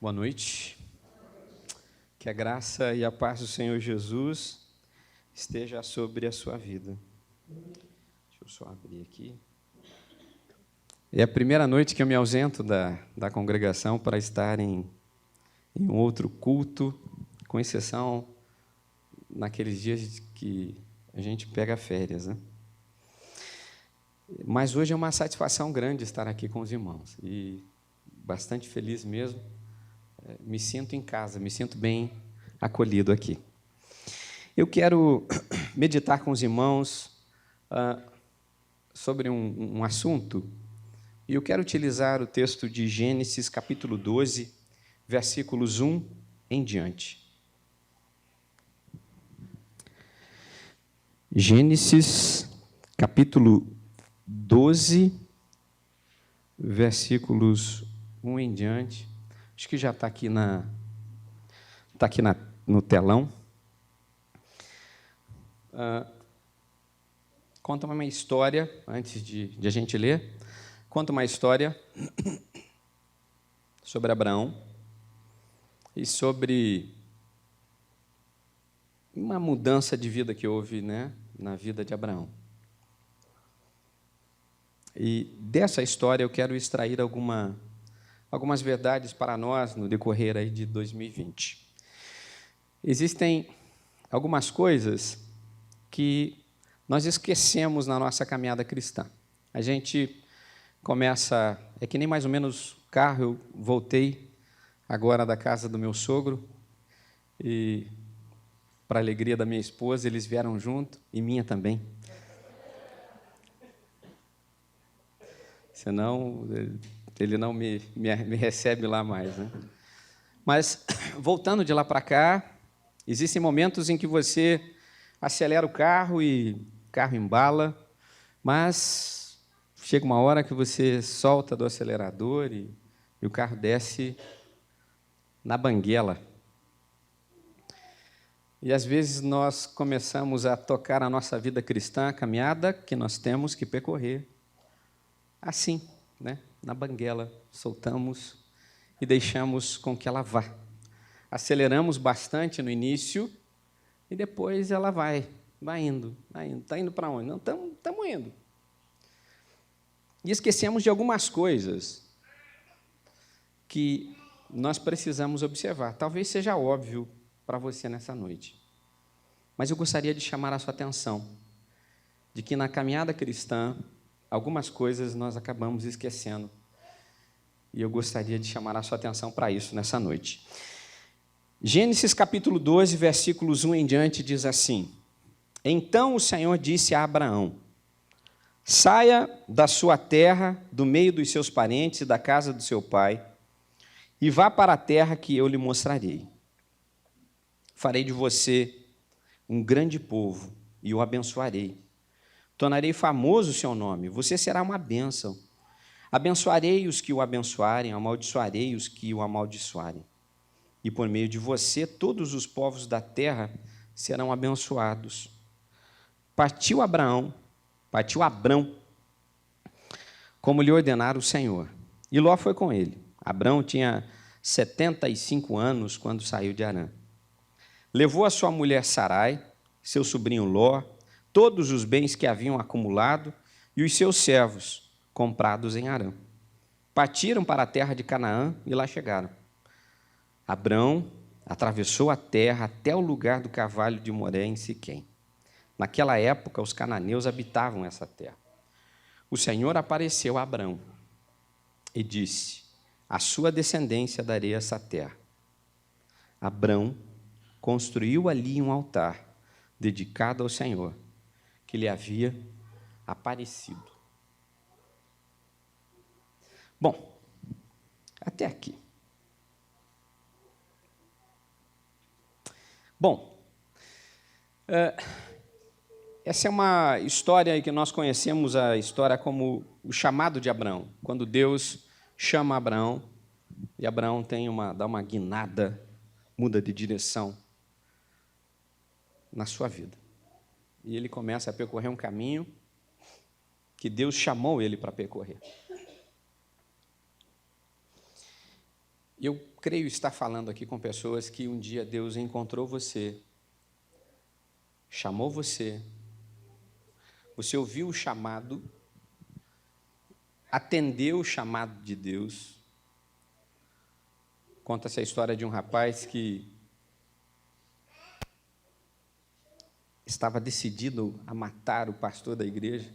Boa noite. Que a graça e a paz do Senhor Jesus esteja sobre a sua vida. Deixa eu só abrir aqui. É a primeira noite que eu me ausento da congregação para estar em um outro culto, com exceção naqueles dias que a gente pega férias, né? Mas hoje é uma satisfação grande estar aqui com os irmãos e bastante feliz mesmo. Me sinto em casa, me sinto bem acolhido aqui. Eu quero meditar com os irmãos sobre um assunto, e eu quero utilizar o texto de Gênesis, capítulo 12, versículos 1 em diante. Gênesis, capítulo 12, versículos 1 em diante. Acho que já está aqui, no telão. Conta uma história, antes de a gente ler, conta uma história sobre Abraão e sobre uma mudança de vida que houve, né, na vida de Abraão. E dessa história eu quero extrair algumas verdades para nós no decorrer aí de 2020. Existem algumas coisas que nós esquecemos na nossa caminhada cristã. A gente começa, é que nem mais ou menos carro. Eu voltei agora da casa do meu sogro e, para a alegria da minha esposa, eles vieram junto e minha também. Senão ele não me recebe lá mais, né? Mas, voltando de lá para cá, existem momentos em que você acelera o carro e o carro embala, mas chega uma hora que você solta do acelerador e o carro desce na banguela. E, às vezes, nós começamos a tocar a nossa vida cristã, a caminhada que nós temos que percorrer, assim, né? Na banguela, soltamos e deixamos com que ela vá. Aceleramos bastante no início e depois ela vai indo. Está indo para onde? Não, estamos indo. E esquecemos de algumas coisas que nós precisamos observar. Talvez seja óbvio para você nessa noite, mas eu gostaria de chamar a sua atenção de que na caminhada cristã, algumas coisas nós acabamos esquecendo. E eu gostaria de chamar a sua atenção para isso nessa noite. Gênesis capítulo 12, versículos 1 em diante, diz assim: Então o Senhor disse a Abraão: Saia da sua terra, do meio dos seus parentes e da casa do seu pai, e vá para a terra que eu lhe mostrarei. Farei de você um grande povo e o abençoarei. Tornarei famoso o seu nome, você será uma bênção. Abençoarei os que o abençoarem, amaldiçoarei os que o amaldiçoarem. E por meio de você, todos os povos da terra serão abençoados. Partiu Abrão, como lhe ordenara o Senhor. E Ló foi com ele. Abrão tinha 75 anos quando saiu de Harã. Levou a sua mulher Sarai, seu sobrinho Ló, todos os bens que haviam acumulado e os seus servos, comprados em Harã. Partiram para a terra de Canaã e lá chegaram. Abrão atravessou a terra até o lugar do carvalho de Moré, em Siquém. Naquela época, os cananeus habitavam essa terra. O Senhor apareceu a Abrão e disse: A sua descendência darei essa terra. Abrão construiu ali um altar dedicado ao Senhor, que lhe havia aparecido. Bom, até aqui. Bom, essa é uma história que nós conhecemos, a história como o chamado de Abraão, quando Deus chama Abraão e Abraão dá uma guinada, muda de direção na sua vida. E ele começa a percorrer um caminho que Deus chamou ele para percorrer. Eu creio estar falando aqui com pessoas que um dia Deus encontrou você, chamou você, você ouviu o chamado, atendeu o chamado de Deus. Conta-se a história de um rapaz que estava decidido a matar o pastor da igreja,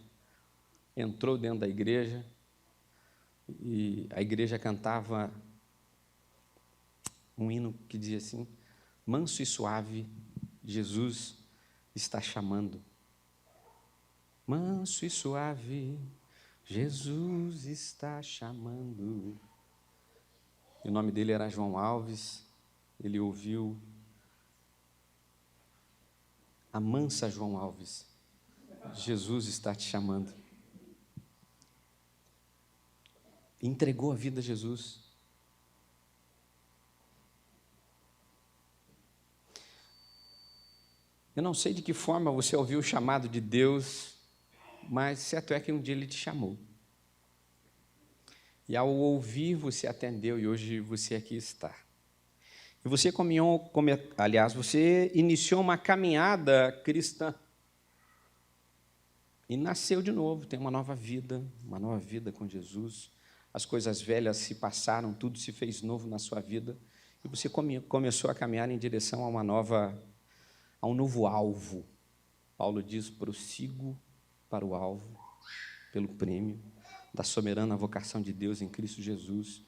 entrou dentro da igreja e a igreja cantava um hino que dizia assim: manso e suave, Jesus está chamando. Manso e suave, Jesus está chamando. E o nome dele era João Alves. Ele ouviu a mansa João Alves. Jesus está te chamando. Entregou a vida a Jesus. Eu não sei de que forma você ouviu o chamado de Deus, mas certo é que um dia Ele te chamou. E ao ouvir, você atendeu e hoje você aqui está. E você você iniciou uma caminhada cristã. E nasceu de novo, tem uma nova vida com Jesus. As coisas velhas se passaram, tudo se fez novo na sua vida. E você começou a caminhar em direção a um novo alvo. Paulo diz: prossigo para o alvo, pelo prêmio da soberana vocação de Deus em Cristo Jesus.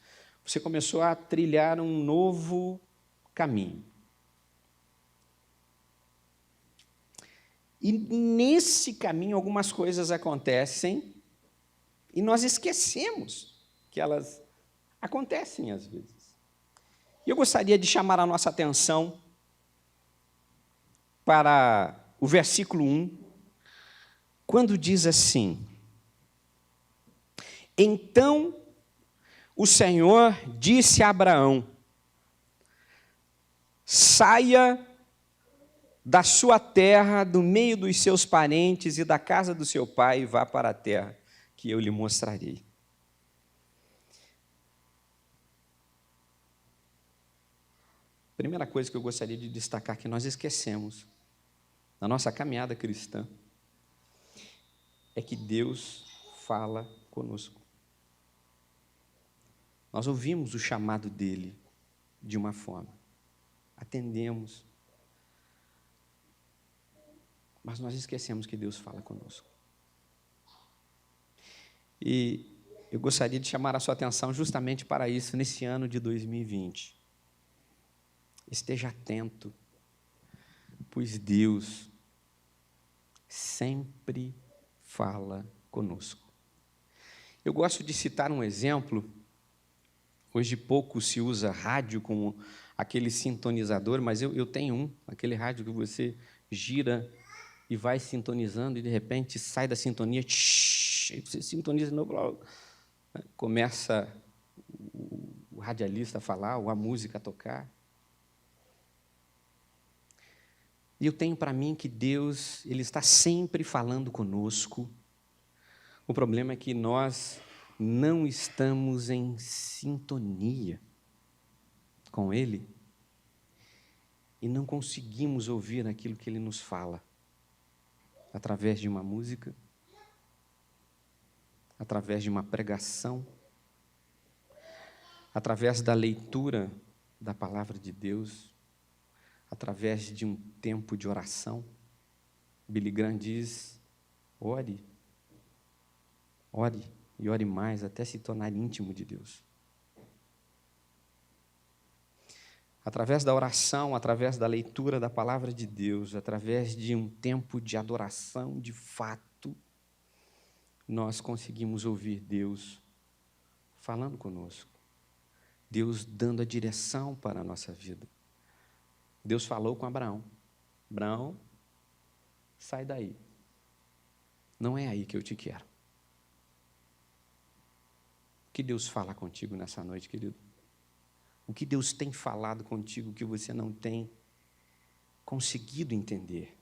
Você começou a trilhar um novo caminho. E nesse caminho algumas coisas acontecem e nós esquecemos que elas acontecem às vezes. E eu gostaria de chamar a nossa atenção para o versículo 1, quando diz assim: então o Senhor disse a Abraão: saia da sua terra, do meio dos seus parentes e da casa do seu pai, e vá para a terra que eu lhe mostrarei. Primeira coisa que eu gostaria de destacar que nós esquecemos na nossa caminhada cristã é que Deus fala conosco. Nós ouvimos o chamado dele de uma forma, atendemos, mas nós esquecemos que Deus fala conosco. E eu gostaria de chamar a sua atenção justamente para isso nesse ano de 2020. Esteja atento, pois Deus sempre fala conosco. Eu gosto de citar um exemplo. Hoje pouco se usa rádio com aquele sintonizador, mas eu tenho aquele rádio que você gira e vai sintonizando e, de repente, sai da sintonia, e você sintoniza de novo, começa o radialista a falar, ou a música a tocar. E eu tenho para mim que Deus, Ele está sempre falando conosco. O problema é que nós não estamos em sintonia com Ele e não conseguimos ouvir aquilo que Ele nos fala através de uma música, através de uma pregação, através da leitura da palavra de Deus, através de um tempo de oração. Billy Graham diz: ore, ore e ore mais até se tornar íntimo de Deus. Através da oração, através da leitura da palavra de Deus, através de um tempo de adoração de fato, nós conseguimos ouvir Deus falando conosco, Deus dando a direção para a nossa vida. Deus falou com Abraão: Abraão, sai daí, não é aí que eu te quero. O que Deus fala contigo nessa noite, querido? O que Deus tem falado contigo que você não tem conseguido entender?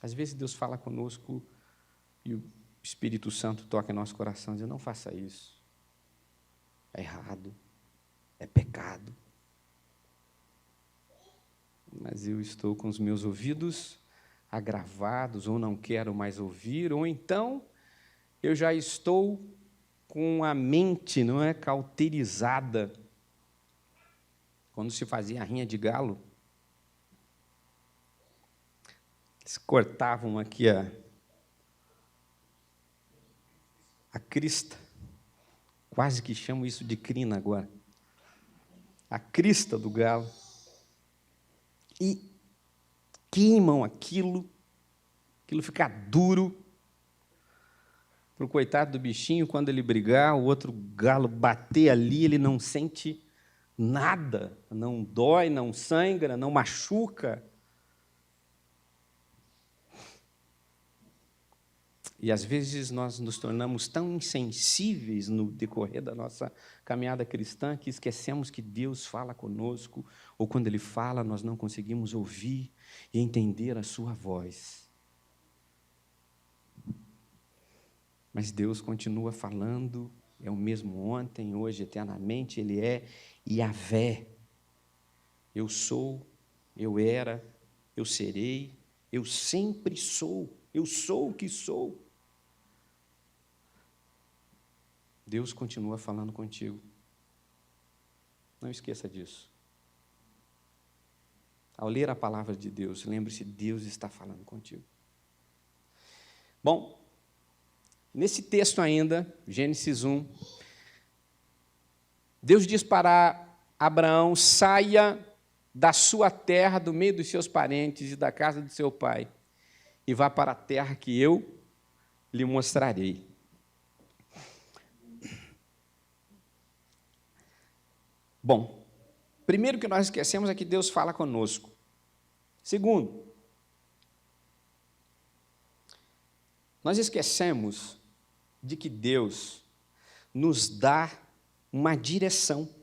Às vezes Deus fala conosco e o Espírito Santo toca em nosso coração e diz: não faça isso, é errado, é pecado. Mas eu estou com os meus ouvidos agravados, ou não quero mais ouvir, ou então eu já estou com a mente, não é, cauterizada. Quando se fazia a rinha de galo, eles cortavam aqui a crista, quase que chamo isso de crina agora, a crista do galo, e queimam aquilo fica duro, para o coitado do bichinho, quando ele brigar, o outro galo bater ali, ele não sente nada, não dói, não sangra, não machuca. E, às vezes, nós nos tornamos tão insensíveis no decorrer da nossa caminhada cristã que esquecemos que Deus fala conosco, ou, quando Ele fala, nós não conseguimos ouvir e entender a sua voz. Mas Deus continua falando, é o mesmo ontem, hoje, eternamente, Ele é Yahvé. Eu sou, eu era, eu serei, eu sempre sou, eu sou o que sou. Deus continua falando contigo. Não esqueça disso. Ao ler a palavra de Deus, lembre-se, Deus está falando contigo. Bom, nesse texto ainda, Gênesis 1, Deus diz para Abraão: saia da sua terra, do meio dos seus parentes e da casa do seu pai, e vá para a terra que eu lhe mostrarei. Bom, primeiro que nós esquecemos é que Deus fala conosco. Segundo, nós esquecemos de que Deus nos dá uma direção.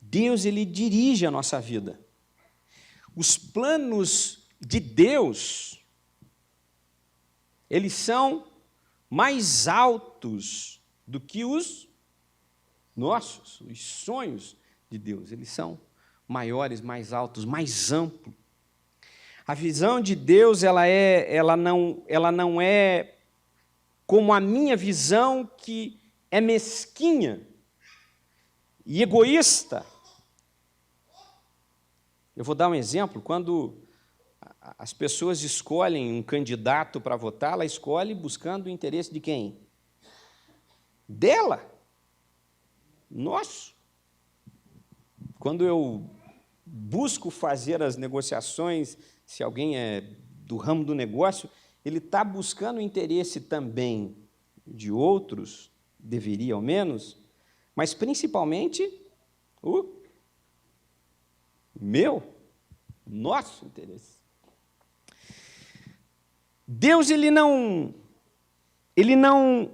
Deus, Ele dirige a nossa vida. Os planos de Deus, eles são mais altos do que os nossos, os sonhos de Deus. Eles são maiores, mais altos, mais amplos. A visão de Deus, ela não é como a minha visão, que é mesquinha e egoísta. Eu vou dar um exemplo. Quando as pessoas escolhem um candidato para votar, ela escolhe buscando o interesse de quem? Dela. Nosso. Quando eu busco fazer as negociações, se alguém é do ramo do negócio, ele está buscando o interesse também de outros, deveria ao menos, mas principalmente o nosso interesse. Deus,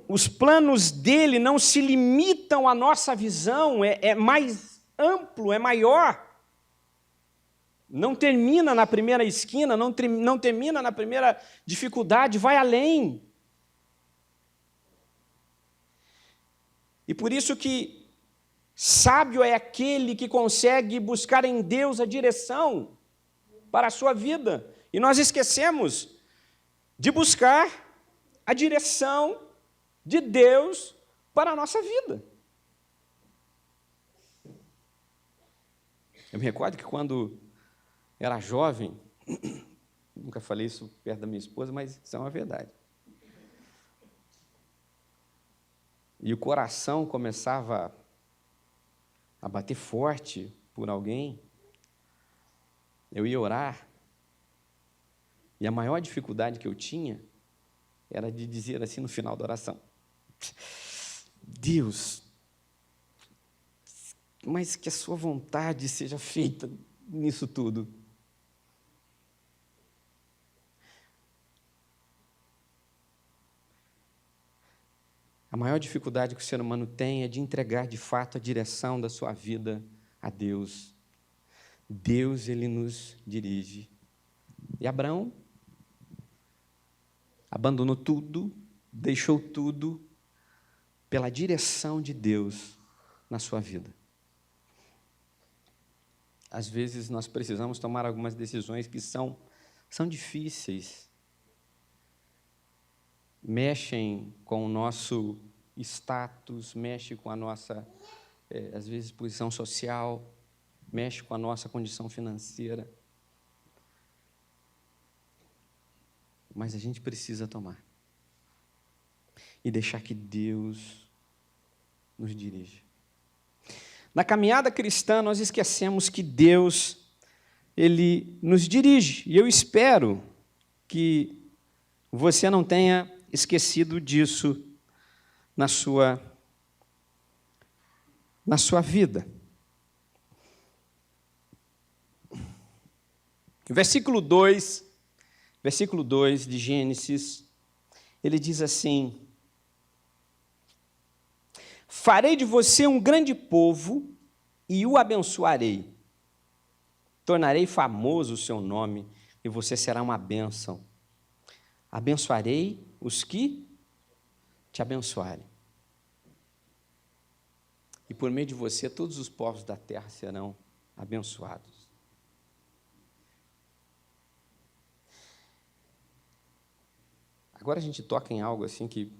os planos dele não se limitam à nossa visão, é mais amplo, é maior. Não termina na primeira esquina, não termina na primeira dificuldade, vai além. E por isso que sábio é aquele que consegue buscar em Deus a direção para a sua vida. E nós esquecemos de buscar a direção de Deus para a nossa vida. Eu me recordo que quando era jovem, nunca falei isso perto da minha esposa, mas isso é uma verdade. E o coração começava a bater forte por alguém, eu ia orar, e a maior dificuldade que eu tinha era de dizer assim no final da oração: Deus, mas que a sua vontade seja feita nisso tudo. A maior dificuldade que o ser humano tem é de entregar, de fato, a direção da sua vida a Deus. Deus, Ele nos dirige. E Abraão abandonou tudo, deixou tudo, pela direção de Deus na sua vida. Às vezes nós precisamos tomar algumas decisões que são difíceis, mexem com o nosso status, mexem com a nossa, às vezes, posição social, mexem com a nossa condição financeira. Mas a gente precisa tomar e deixar que Deus nos dirija. Na caminhada cristã, nós esquecemos que Deus, Ele nos dirige. E eu espero que você não tenha esquecido disso na sua vida. Versículo 2 de Gênesis, ele diz assim: farei de você um grande povo e o abençoarei. Tornarei famoso o seu nome e você será uma bênção. Abençoarei os que te abençoarem. E por meio de você, todos os povos da terra serão abençoados. Agora a gente toca em algo assim que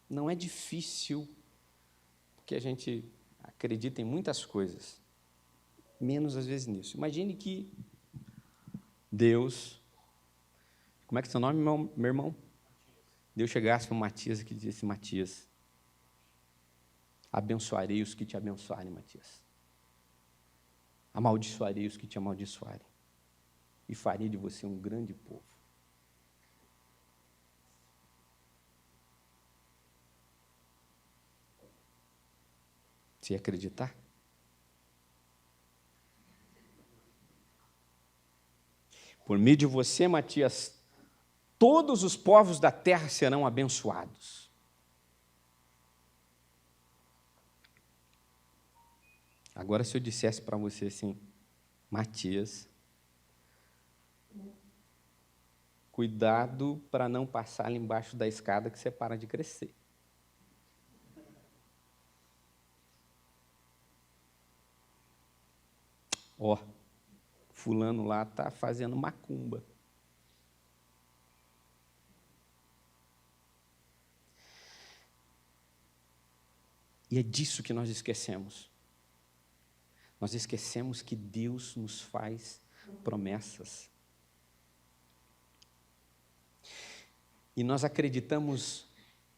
não é difícil, porque a gente acredita em muitas coisas, menos às vezes nisso. Imagine que Deus, como é que é seu nome, meu irmão? Deus chegasse para o Matias e disse: Matias, abençoarei os que te abençoarem, Matias. Amaldiçoarei os que te amaldiçoarem. E farei de você um grande povo. Você acreditar? Por meio de você, Matias, todos os povos da terra serão abençoados. Agora, se eu dissesse para você assim: Matias, cuidado para não passar ali embaixo da escada que você para de crescer. Ó, fulano lá está fazendo macumba. E é disso que nós esquecemos. Nós esquecemos que Deus nos faz promessas. E nós acreditamos,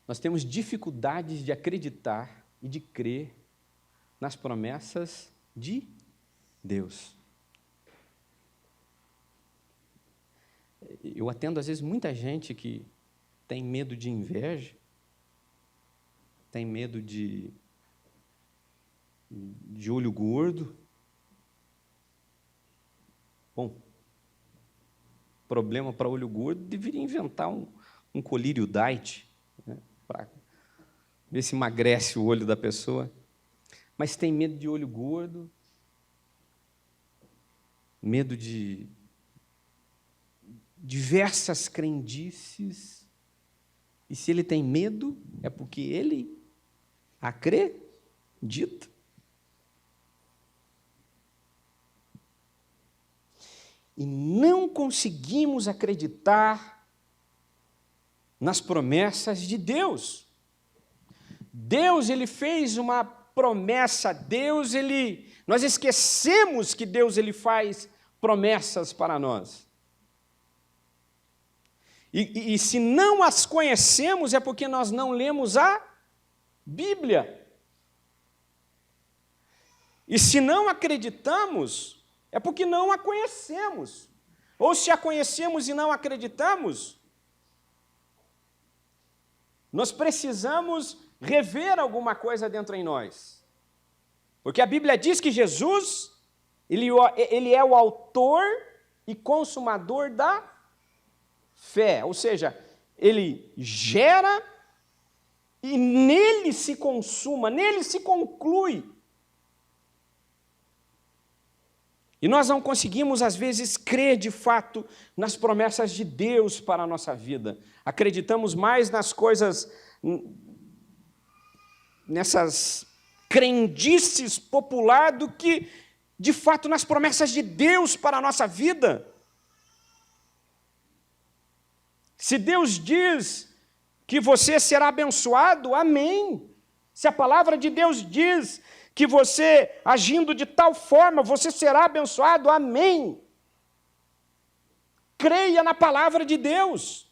nós temos dificuldades de acreditar e de crer nas promessas de Deus. Eu atendo, às vezes, muita gente que tem medo de inveja, tem medo de olho gordo. Bom, problema para olho gordo, deveria inventar um colírio diet, né, para ver se emagrece o olho da pessoa. Mas tem medo de olho gordo, medo de diversas crendices. E se ele tem medo, é porque ele acredita. E não conseguimos acreditar nas promessas de Deus. Deus, Ele fez uma promessa. Nós esquecemos que Deus, Ele faz promessas para nós. E se não as conhecemos, é porque nós não lemos a Bíblia. E se não acreditamos, é porque não a conhecemos. Ou se a conhecemos e não acreditamos, nós precisamos rever alguma coisa dentro em nós. Porque a Bíblia diz que Jesus, ele é o autor e consumador da fé. Ou seja, ele gera e nele se consuma, nele se conclui E nós não conseguimos, às vezes, crer de fato nas promessas de Deus para a nossa vida. Acreditamos mais nas coisas, nessas crendices popular do que, de fato, nas promessas de Deus para a nossa vida. Se Deus diz que você será abençoado, amém. Se a palavra de Deus diz que você, agindo de tal forma, você será abençoado, amém. Creia na palavra de Deus.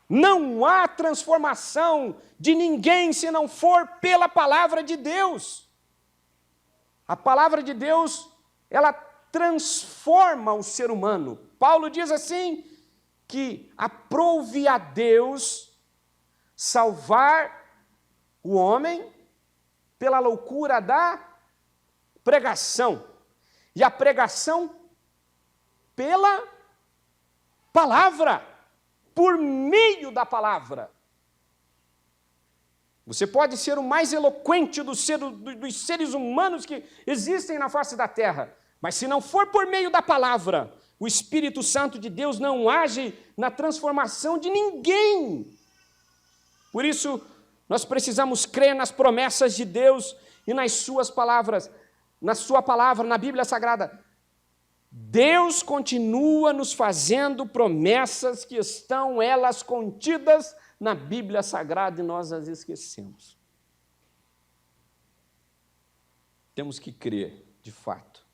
Não há transformação de ninguém se não for pela palavra de Deus. A palavra de Deus, ela transforma o ser humano. Paulo diz assim, que aprouve a Deus salvar o homem pela loucura da pregação. E a pregação pela palavra, por meio da palavra. Você pode ser o mais eloquente dos seres humanos que existem na face da terra, mas se não for por meio da palavra, o Espírito Santo de Deus não age na transformação de ninguém. Por isso, nós precisamos crer nas promessas de Deus e nas suas palavras, na sua palavra, na Bíblia Sagrada. Deus continua nos fazendo promessas que estão elas contidas na Bíblia Sagrada e nós as esquecemos. Temos que crer, de fato,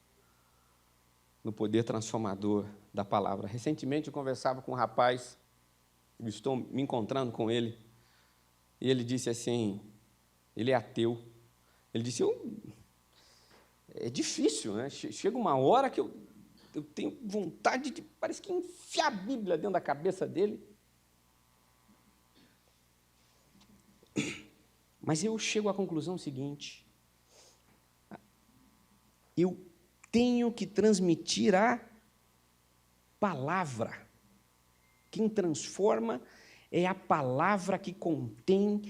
no poder transformador da palavra. Recentemente eu conversava com um rapaz, eu estou me encontrando com ele, e ele disse assim, ele é ateu, ele disse, é difícil, né? Chega uma hora que eu tenho vontade de, parece que enfiar a Bíblia dentro da cabeça dele. Mas eu chego à conclusão seguinte, eu tenho que transmitir a palavra. Quem transforma é a palavra que contém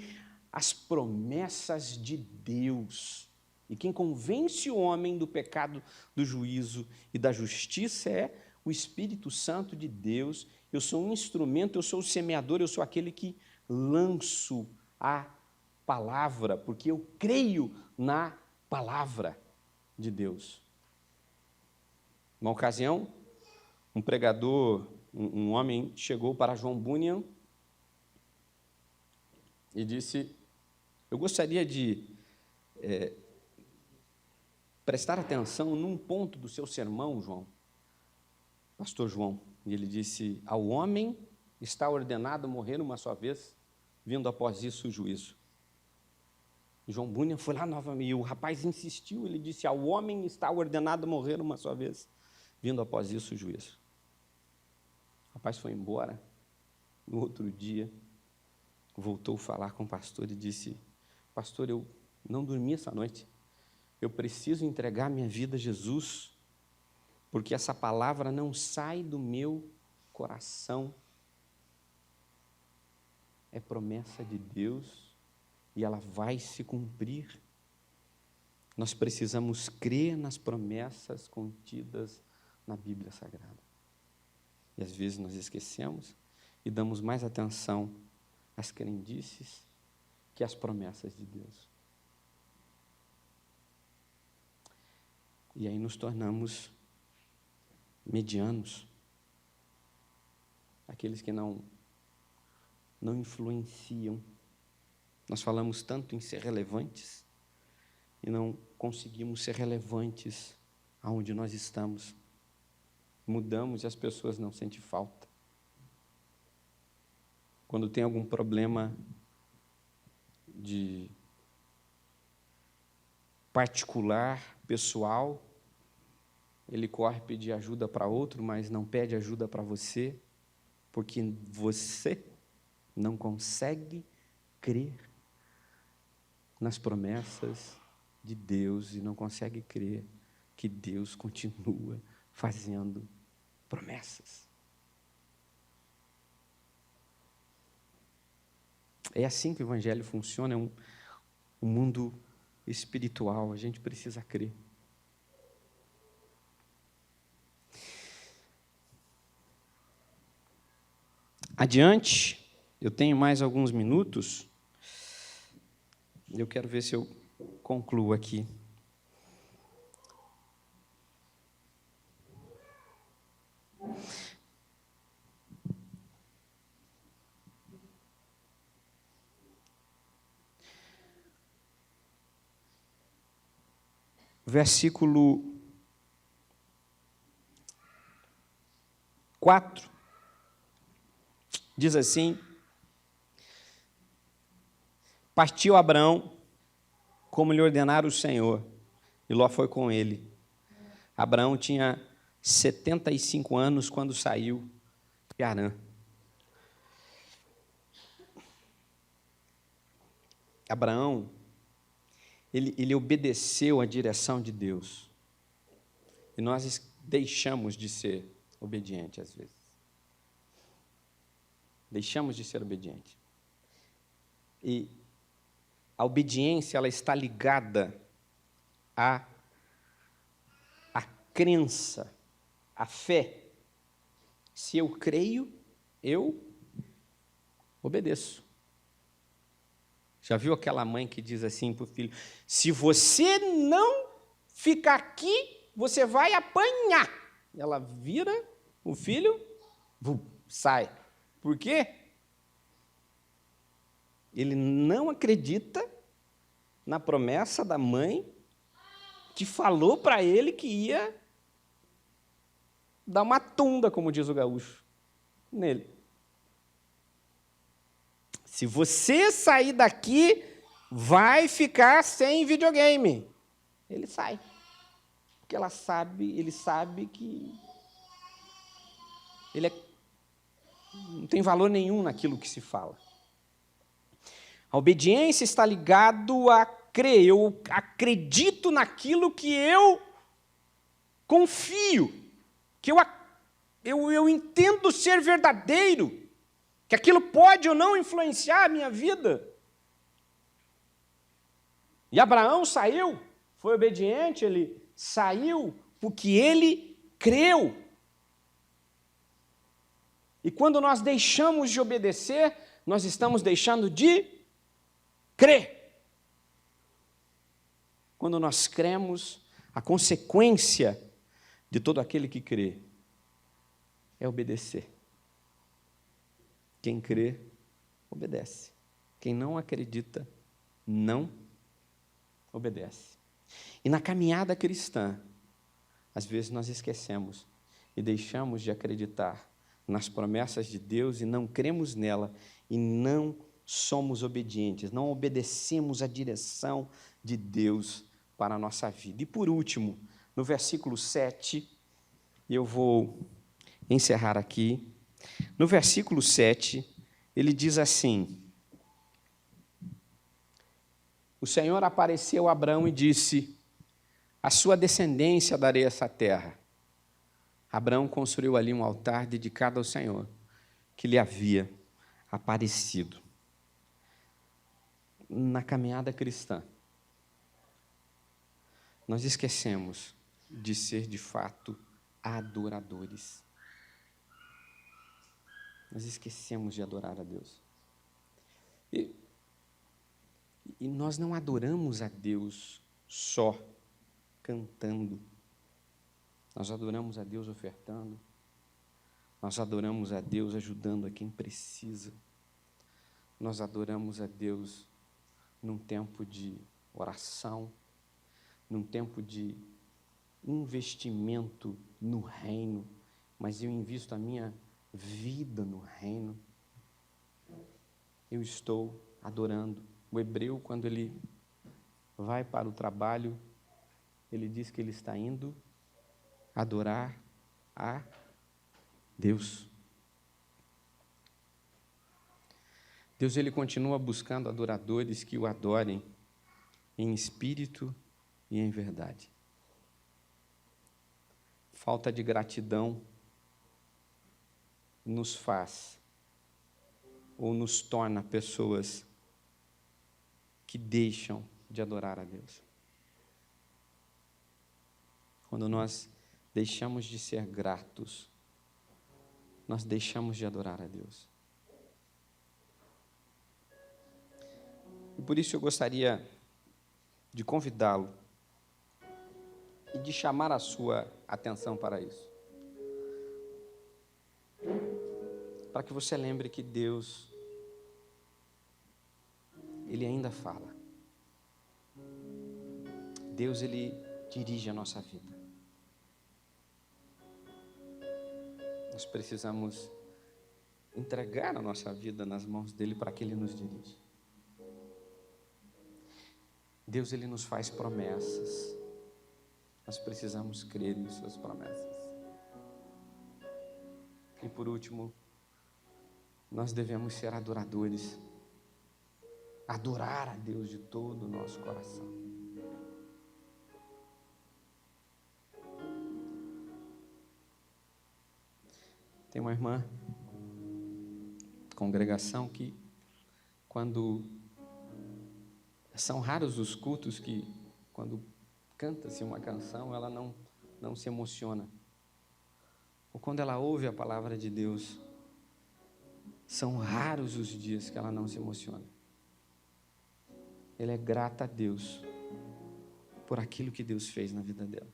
as promessas de Deus. E quem convence o homem do pecado, do juízo e da justiça é o Espírito Santo de Deus. Eu sou um instrumento, eu sou o semeador, eu sou aquele que lanço a palavra, porque eu creio na palavra de Deus. Uma ocasião, um pregador, um homem chegou para João Bunyan e disse, eu gostaria de prestar atenção num ponto do seu sermão, João, pastor João. E ele disse, ao homem está ordenado morrer uma só vez, vindo após isso o juízo. João Bunyan foi lá novamente, e o rapaz insistiu, ele disse, ao homem está ordenado morrer uma só vez, vindo após isso o juízo. O rapaz foi embora, no outro dia, voltou a falar com o pastor e disse, pastor, eu não dormi essa noite, eu preciso entregar minha vida a Jesus, porque essa palavra não sai do meu coração, é promessa de Deus, e ela vai se cumprir. Nós precisamos crer nas promessas contidas na Bíblia Sagrada. E às vezes nós esquecemos e damos mais atenção às crendices que às promessas de Deus. E aí nos tornamos medianos, aqueles que não influenciam. Nós falamos tanto em ser relevantes e não conseguimos ser relevantes aonde nós estamos. Mudamos e as pessoas não sentem falta. Quando tem algum problema de particular, pessoal, ele corre pedir ajuda para outro, mas não pede ajuda para você, porque você não consegue crer nas promessas de Deus e não consegue crer que Deus continua fazendo promessas. É assim que o Evangelho funciona, é um mundo espiritual, a gente precisa crer. adiante, eu tenho mais alguns minutos. Eu quero ver se eu concluo aqui. Versículo 4 diz assim: partiu Abrão, como lhe ordenara o Senhor, e Ló foi com ele. Abraão tinha 75 anos quando saiu de Harã. Abraão, ele obedeceu à direção de Deus. E nós deixamos de ser obedientes às vezes. Deixamos de ser obedientes. E a obediência, ela está ligada à crença, à fé. Se eu creio, eu obedeço. Já viu aquela mãe que diz assim para o filho: se você não ficar aqui, você vai apanhar. Ela vira, o filho sai. Por quê? Ele não acredita na promessa da mãe que falou para ele que ia dar uma tunda, como diz o gaúcho, nele. Se você sair daqui, vai ficar sem videogame. Ele sai. Porque ele sabe que não tem valor nenhum naquilo que se fala. A obediência está ligado a crer. Eu acredito naquilo que eu confio, que eu entendo ser verdadeiro, que aquilo pode ou não influenciar a minha vida. E Abraão saiu, foi obediente, ele saiu porque ele creu. E quando nós deixamos de obedecer, nós estamos deixando de crer. Quando nós cremos, a consequência de todo aquele que crê é obedecer. Quem crê, obedece. Quem não acredita, não obedece. E na caminhada cristã, às vezes nós esquecemos e deixamos de acreditar nas promessas de Deus e não cremos nela e não somos obedientes, não obedecemos à direção de Deus para a nossa vida. E por último, no versículo 7, eu vou encerrar aqui. No versículo 7, ele diz assim: o Senhor apareceu a Abrão e disse: a sua descendência darei essa terra. Abrão construiu ali um altar dedicado ao Senhor, que lhe havia aparecido. Na caminhada cristã, nós esquecemos de ser, de fato, adoradores. Nós esquecemos de adorar a Deus. E nós não adoramos a Deus só cantando. Nós adoramos a Deus ofertando. Nós adoramos a Deus ajudando a quem precisa. Nós adoramos a Deus num tempo de oração, num tempo de investimento no reino, mas eu invisto a minha vida no reino. Eu estou adorando. O hebreu, quando ele vai para o trabalho, ele diz que ele está indo adorar a Deus. Deus, ele continua buscando adoradores que o adorem em espírito e em verdade. Falta de gratidão nos faz ou nos torna pessoas que deixam de adorar a Deus. Quando nós deixamos de ser gratos, nós deixamos de adorar a Deus. por isso eu gostaria de convidá-lo e de chamar a sua atenção para isso. Para que você lembre que Deus, Ele ainda fala. Deus, Ele dirige a nossa vida. Nós precisamos entregar a nossa vida nas mãos dEle para que Ele nos dirija. Deus, Ele nos faz promessas. Nós precisamos crer em suas promessas. E por último, nós devemos ser adoradores. Adorar a Deus de todo o nosso coração. Tem uma irmã, congregação, que quando são raros os cultos que quando canta-se uma canção, ela não se emociona. Ou quando ela ouve a palavra de Deus, são raros os dias que ela não se emociona. Ela é grata a Deus por aquilo que Deus fez na vida dela.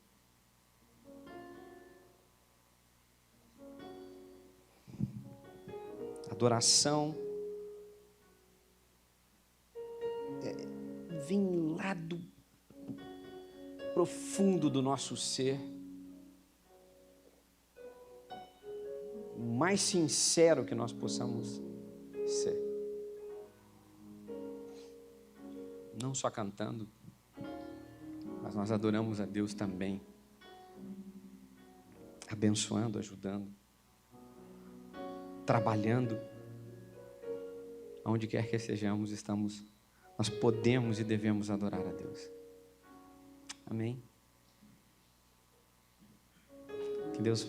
Adoração vem lá do profundo do nosso ser, o mais sincero que nós possamos ser. Não só cantando, mas nós adoramos a Deus também, abençoando, ajudando, trabalhando. Aonde quer que estejamos, nós podemos e devemos adorar a Deus. Amém? Que Deus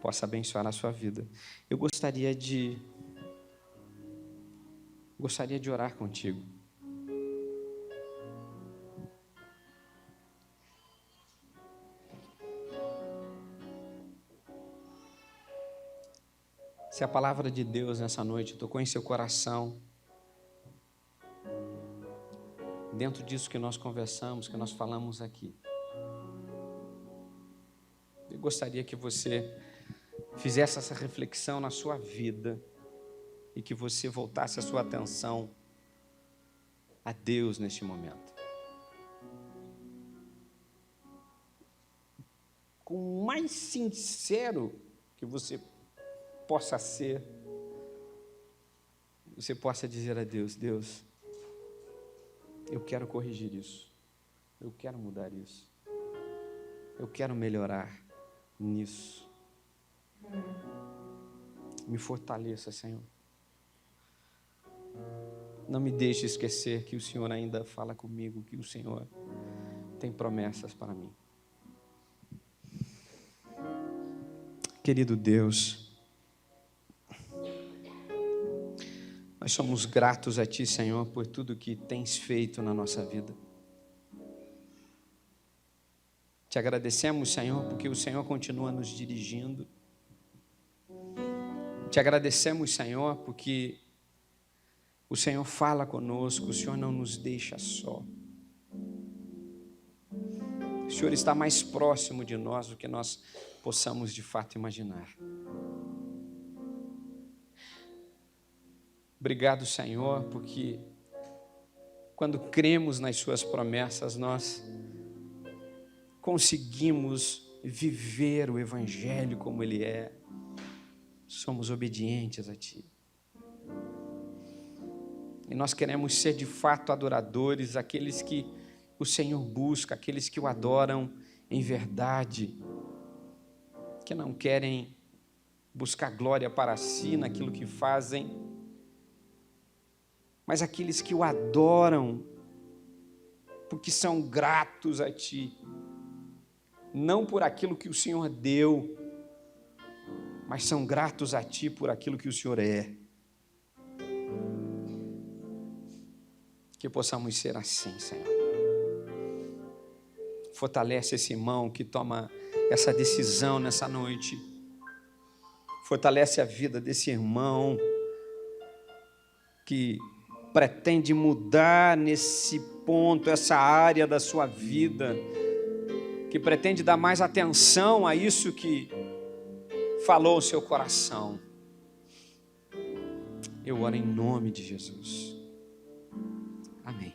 possa abençoar a sua vida. Eu gostaria de orar contigo. Se a palavra de Deus nessa noite tocou em seu coração, dentro disso que nós conversamos, que nós falamos aqui, eu gostaria que você fizesse essa reflexão na sua vida e que você voltasse a sua atenção a Deus neste momento. Com o mais sincero que você possa ser, você possa dizer a Deus: Deus, eu quero corrigir isso, eu quero mudar isso, eu quero melhorar nisso. Me fortaleça, Senhor. Não me deixe esquecer que o Senhor ainda fala comigo, que o Senhor tem promessas para mim. Querido Deus, nós somos gratos a Ti, Senhor, por tudo que tens feito na nossa vida. Te agradecemos, Senhor, porque o Senhor continua nos dirigindo. Te agradecemos, Senhor, porque o Senhor fala conosco, o Senhor não nos deixa só. O Senhor está mais próximo de nós do que nós possamos de fato imaginar. Obrigado, Senhor, porque quando cremos nas suas promessas, nós conseguimos viver o Evangelho como ele é. Somos obedientes a Ti. E nós queremos ser de fato adoradores, aqueles que o Senhor busca, aqueles que o adoram em verdade, que não querem buscar glória para si naquilo que fazem, mas aqueles que o adoram porque são gratos a Ti, não por aquilo que o Senhor deu, mas são gratos a Ti por aquilo que o Senhor é. Que possamos ser assim, Senhor. Fortalece esse irmão que toma essa decisão nessa noite. Fortalece a vida desse irmão que pretende mudar nesse ponto, essa área da sua vida, que pretende dar mais atenção a isso que falou o seu coração. Eu oro em nome de Jesus. Amém.